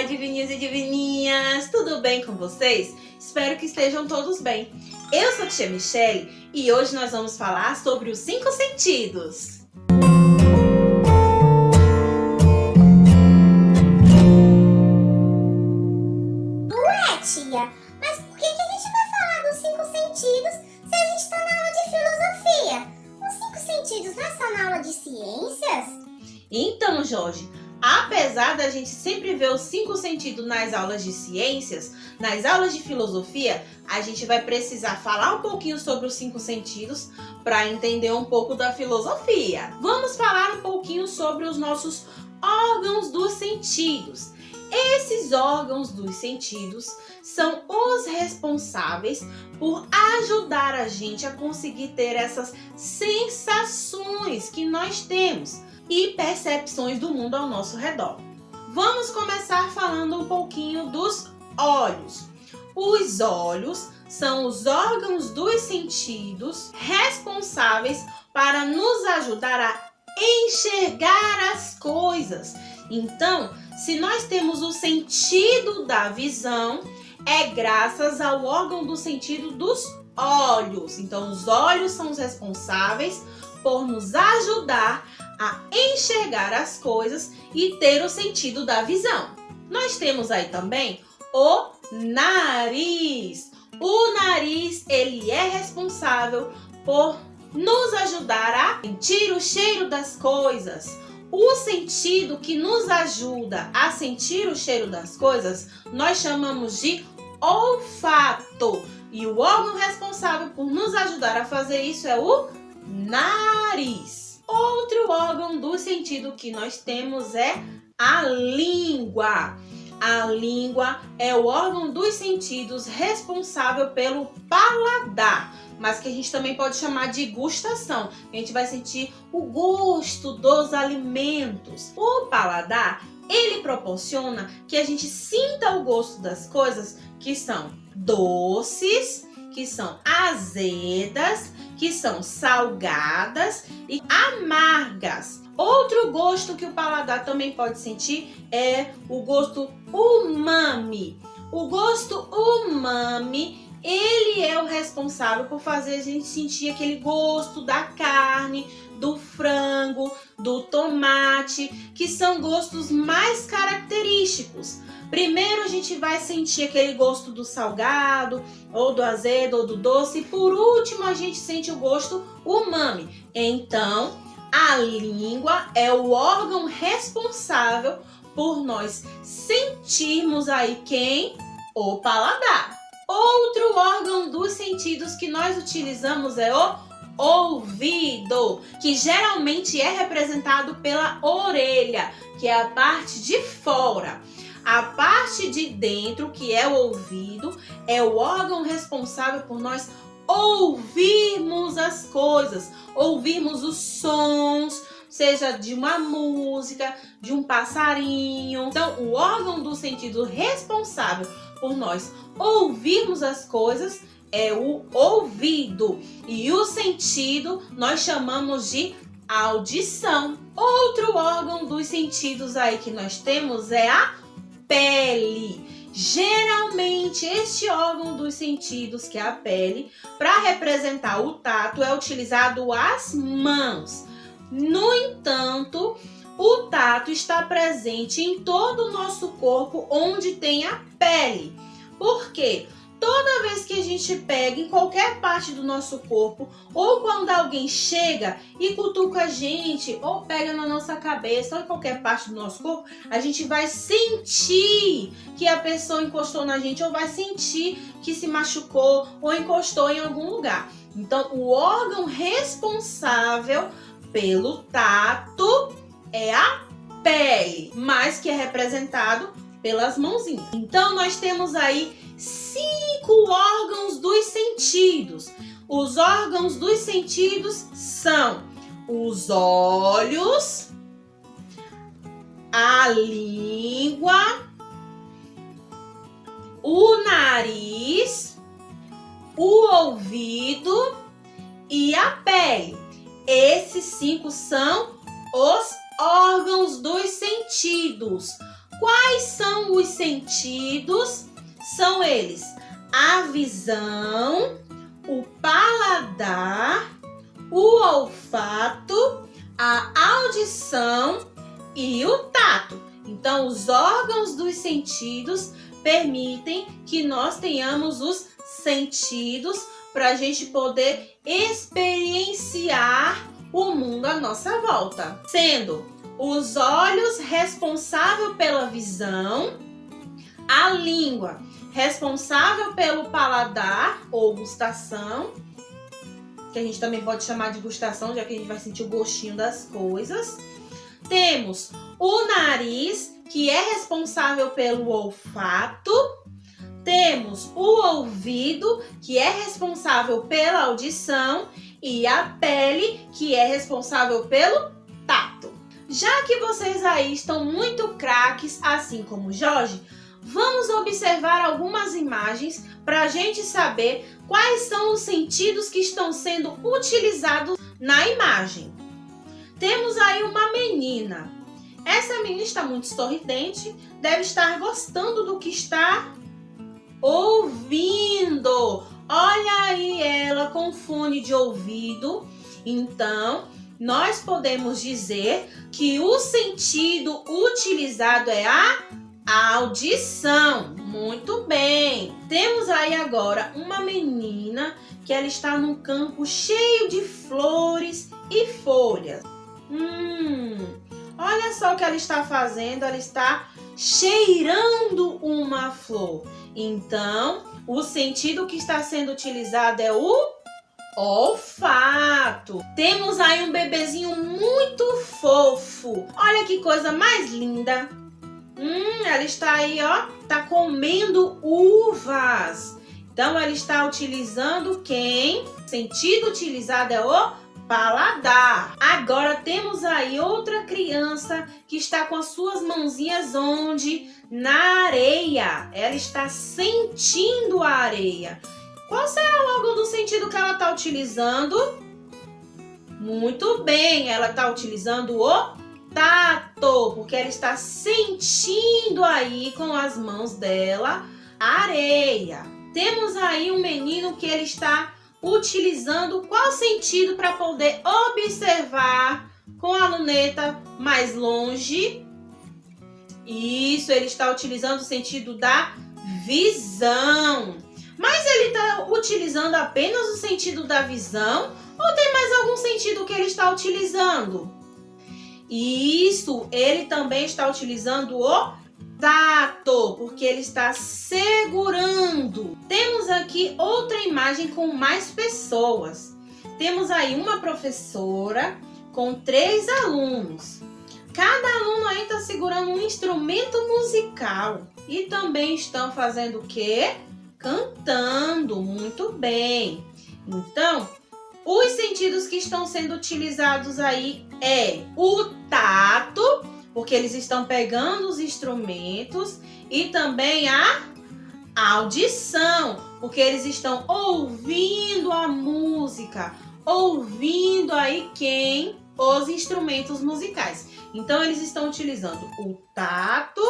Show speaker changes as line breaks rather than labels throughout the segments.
divininhos e divininhas! Tudo bem com vocês? Espero que estejam todos bem. Eu sou a tia Michele e hoje nós vamos falar sobre os 5 sentidos.
Ué, tia, mas por que a gente vai falar dos 5 sentidos se a gente está na aula de filosofia? Os 5 sentidos não é só na aula de ciências?
Então, Jorge, apesar da gente sempre ver os 5 sentidos nas aulas de ciências, nas aulas de filosofia, a gente vai precisar falar um pouquinho sobre os 5 sentidos para entender um pouco da filosofia. Vamos falar um pouquinho sobre os nossos órgãos dos sentidos. Esses órgãos dos sentidos são os responsáveis por ajudar a gente a conseguir ter essas sensações que nós temos e percepções do mundo ao nosso redor. Vamos começar falando um pouquinho dos olhos. Os olhos são os órgãos dos sentidos responsáveis para nos ajudar a enxergar as coisas. Então, se nós temos o sentido da visão, é graças ao órgão do sentido dos olhos. Então, os olhos são os responsáveis por nos ajudar a enxergar as coisas e ter o sentido da visão. Nós temos aí também o nariz. O nariz, ele é responsável por nos ajudar a sentir o cheiro das coisas. O sentido que nos ajuda a sentir o cheiro das coisas, nós chamamos de olfato. E o órgão responsável por nos ajudar a fazer isso é o nariz. Outro órgão do sentido que nós temos é a língua. A língua é o órgão dos sentidos responsável pelo paladar, mas que a gente também pode chamar de gustação. A gente vai sentir o gosto dos alimentos. O paladar, ele proporciona que a gente sinta o gosto das coisas que são doces, que são azedas, que são salgadas e amargas. Outro gosto que o paladar também pode sentir é o gosto umami. O gosto umami, ele é o responsável por fazer a gente sentir aquele gosto da carne, do frango, do tomate, que são gostos mais característicos. Primeiro a gente vai sentir aquele gosto do salgado, ou do azedo, ou do doce. E por último a gente sente o gosto umami. Então, a língua é o órgão responsável por nós sentirmos aí quem? O paladar. Outro órgão dos sentidos que nós utilizamos é o ouvido, que geralmente é representado pela orelha, que é a parte de fora. A parte de dentro, que é o ouvido, é o órgão responsável por nós ouvirmos as coisas, ouvirmos os sons, seja de uma música, de um passarinho. Então, o órgão do sentido responsável por nós ouvirmos as coisas é o ouvido. E o sentido nós chamamos de audição. Outro órgão dos sentidos aí que nós temos é a pele. Geralmente, este órgão dos sentidos, que é a pele, para representar o tato, é utilizado as mãos. No entanto, o tato está presente em todo o nosso corpo onde tem a pele. Por quê? Toda vez que a gente pega em qualquer parte do nosso corpo, ou quando alguém chega e cutuca a gente, ou pega na nossa cabeça, ou em qualquer parte do nosso corpo, a gente vai sentir que a pessoa encostou na gente, ou vai sentir que se machucou, ou encostou em algum lugar. Então, o órgão responsável pelo tato é a pele, mas que é representado pelas mãozinhas. Então, nós temos aí 5 órgãos dos sentidos. Os órgãos dos sentidos são os olhos, a língua, o nariz, o ouvido e a pele. Esses 5 são os órgãos dos sentidos. Quais são os sentidos? São eles: a visão, o paladar, o olfato, a audição e o tato. Então, os órgãos dos sentidos permitem que nós tenhamos os sentidos para a gente poder experienciar o mundo à nossa volta. Sendo os olhos responsáveis pela visão, a língua responsável pelo paladar ou gustação, que a gente também pode chamar de gustação, já que a gente vai sentir o gostinho das coisas. Temos o nariz, que é responsável pelo olfato. Temos o ouvido, que é responsável pela audição. E a pele, que é responsável pelo tato. Já que vocês aí estão muito craques, assim como o Jorge, vamos observar algumas imagens para a gente saber quais são os sentidos que estão sendo utilizados na imagem. Temos aí uma menina. Essa menina está muito sorridente, deve estar gostando do que está ouvindo. Olha aí ela com fone de ouvido. Então, nós podemos dizer que o sentido utilizado é a audição. Muito bem. Temos aí agora uma menina que ela está num campo cheio de flores e folhas. Olha só o que ela está fazendo. Ela está cheirando uma flor. Então, o sentido que está sendo utilizado é o olfato. Temos aí um bebezinho muito fofo. Olha que coisa mais linda. Ela está aí, ó, tá comendo uvas. Então, ela está utilizando quem? O sentido utilizado é o paladar. Agora temos aí outra criança que está com as suas mãozinhas onde? Na areia. Ela está sentindo a areia. Qual será o órgão do sentido que ela está utilizando? Muito bem, ela está utilizando o tato, porque ela está sentindo aí com as mãos dela a areia. Temos aí um menino que ele está utilizando qual sentido para poder observar com a luneta mais longe? Isso, ele está utilizando o sentido da visão. Mas ele está utilizando apenas o sentido da visão ou tem mais algum sentido que ele está utilizando? Isso, ele também está utilizando o tato, porque ele está segurando. Temos aqui outra imagem com mais pessoas. Temos aí uma professora com 3 alunos. Cada aluno aí está segurando um instrumento musical. E também estão fazendo o quê? Cantando. Muito bem. Então, os sentidos que estão sendo utilizados aí é o tato, porque eles estão pegando os instrumentos, e também a audição, porque eles estão ouvindo a música, ouvindo aí quem? Os instrumentos musicais. Então, eles estão utilizando o tato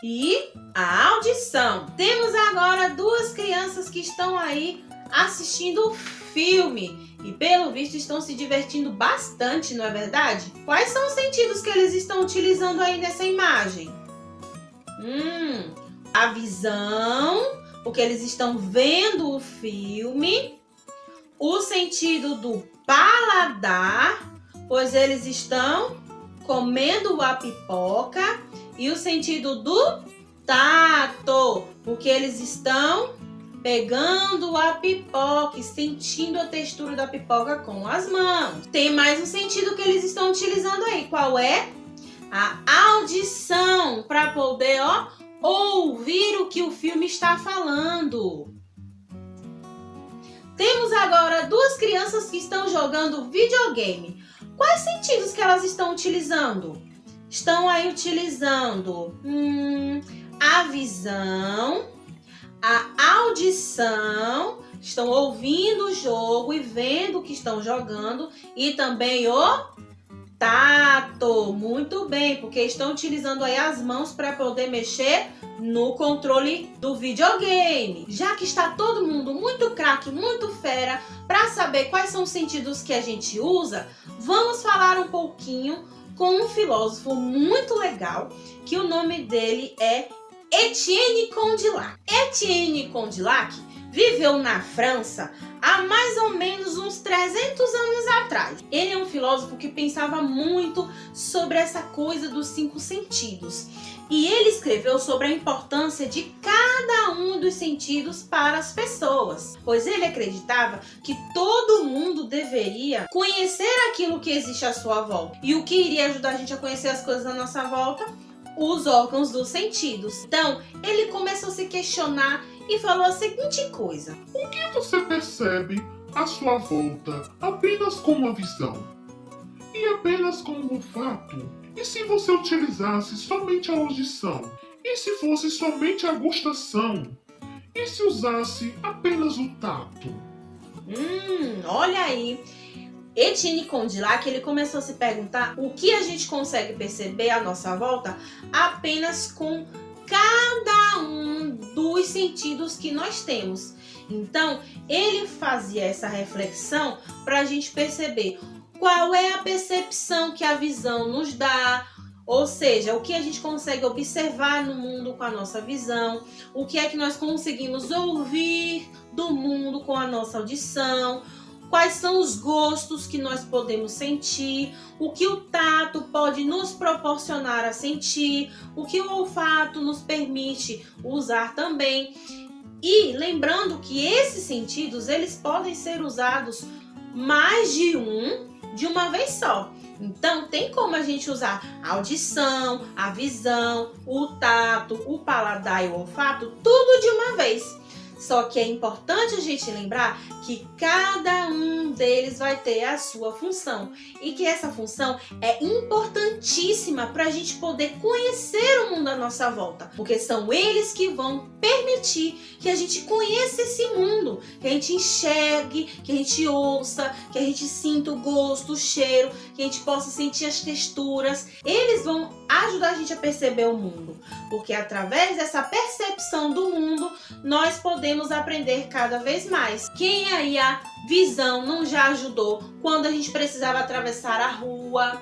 e a audição. Temos agora 2 crianças que estão aí assistindo o filme e, pelo visto, estão se divertindo bastante, não é verdade? Quais são os sentidos que eles estão utilizando aí nessa imagem? A visão, porque eles estão vendo o filme. O sentido do paladar, pois eles estão comendo a pipoca. E o sentido do tato, porque eles estão pegando a pipoca e sentindo a textura da pipoca com as mãos. Tem mais um sentido que eles estão utilizando aí. Qual é? A audição, para poder, ouvir o que o filme está falando. Temos agora 2 crianças que estão jogando videogame. Quais sentidos que elas estão utilizando? Estão aí utilizando a visão, a audição, estão ouvindo o jogo e vendo o que estão jogando, e também o tato, acertou, muito bem, porque estão utilizando aí as mãos para poder mexer no controle do videogame. Já que está todo mundo muito craque, muito fera, para saber quais são os sentidos que a gente usa, vamos falar um pouquinho com um filósofo muito legal, que o nome dele é Etienne Condillac. Etienne Condillac viveu na França há mais ou menos uns 300 anos atrás. Ele é um filósofo que pensava muito sobre essa coisa dos 5 sentidos. E ele escreveu sobre a importância de cada um dos sentidos para as pessoas, pois ele acreditava que todo mundo deveria conhecer aquilo que existe à sua volta. E o que iria ajudar a gente a conhecer as coisas à nossa volta? Os órgãos dos sentidos. Então, ele começou a se questionar e falou a seguinte coisa:
O que você percebe à sua volta apenas com uma visão? E apenas com o olfato? E se você utilizasse somente a audição? E se fosse somente a gustação? E se usasse apenas o tato?
Olha aí. Etienne Condillac, ele começou a se perguntar o que a gente consegue perceber à nossa volta apenas com cada um dos sentidos que nós temos. Então, ele fazia essa reflexão para a gente perceber qual é a percepção que a visão nos dá, ou seja, o que a gente consegue observar no mundo com a nossa visão, o que é que nós conseguimos ouvir do mundo com a nossa audição, quais são os gostos que nós podemos sentir, o que o tato pode nos proporcionar a sentir, o que o olfato nos permite usar também. E lembrando que esses sentidos, eles podem ser usados mais de uma vez só. Então, tem como a gente usar a audição, a visão, o tato, o paladar e o olfato, tudo de uma vez. Só que é importante a gente lembrar que cada um deles vai ter a sua função e que essa função é importantíssima para a gente poder conhecer o mundo à nossa volta, porque são eles que vão permitir que a gente conheça esse mundo, que a gente enxergue, que a gente ouça, que a gente sinta o gosto, o cheiro, que a gente possa sentir as texturas. Eles vão ajudar a gente a perceber o mundo, porque através dessa percepção do mundo nós podemos aprender cada vez mais. Quem aí a visão não já ajudou quando a gente precisava atravessar a rua?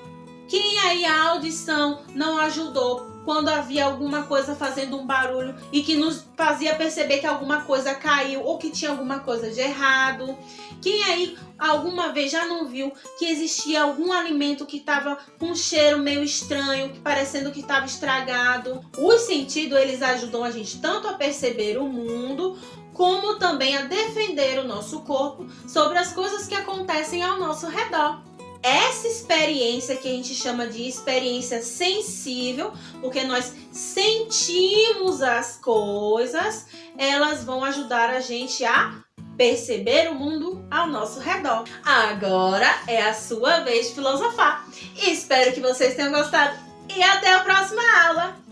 Quem aí a audição não ajudou quando havia alguma coisa fazendo um barulho e que nos fazia perceber que alguma coisa caiu ou que tinha alguma coisa de errado? Quem aí alguma vez já não viu que existia algum alimento que estava com um cheiro meio estranho, parecendo que estava estragado? Os sentidos, eles ajudam a gente tanto a perceber o mundo, como também a defender o nosso corpo sobre as coisas que acontecem ao nosso redor. Essa experiência que a gente chama de experiência sensível, porque nós sentimos as coisas, elas vão ajudar a gente a perceber o mundo ao nosso redor. Agora é a sua vez de filosofar. Espero que vocês tenham gostado e até a próxima aula!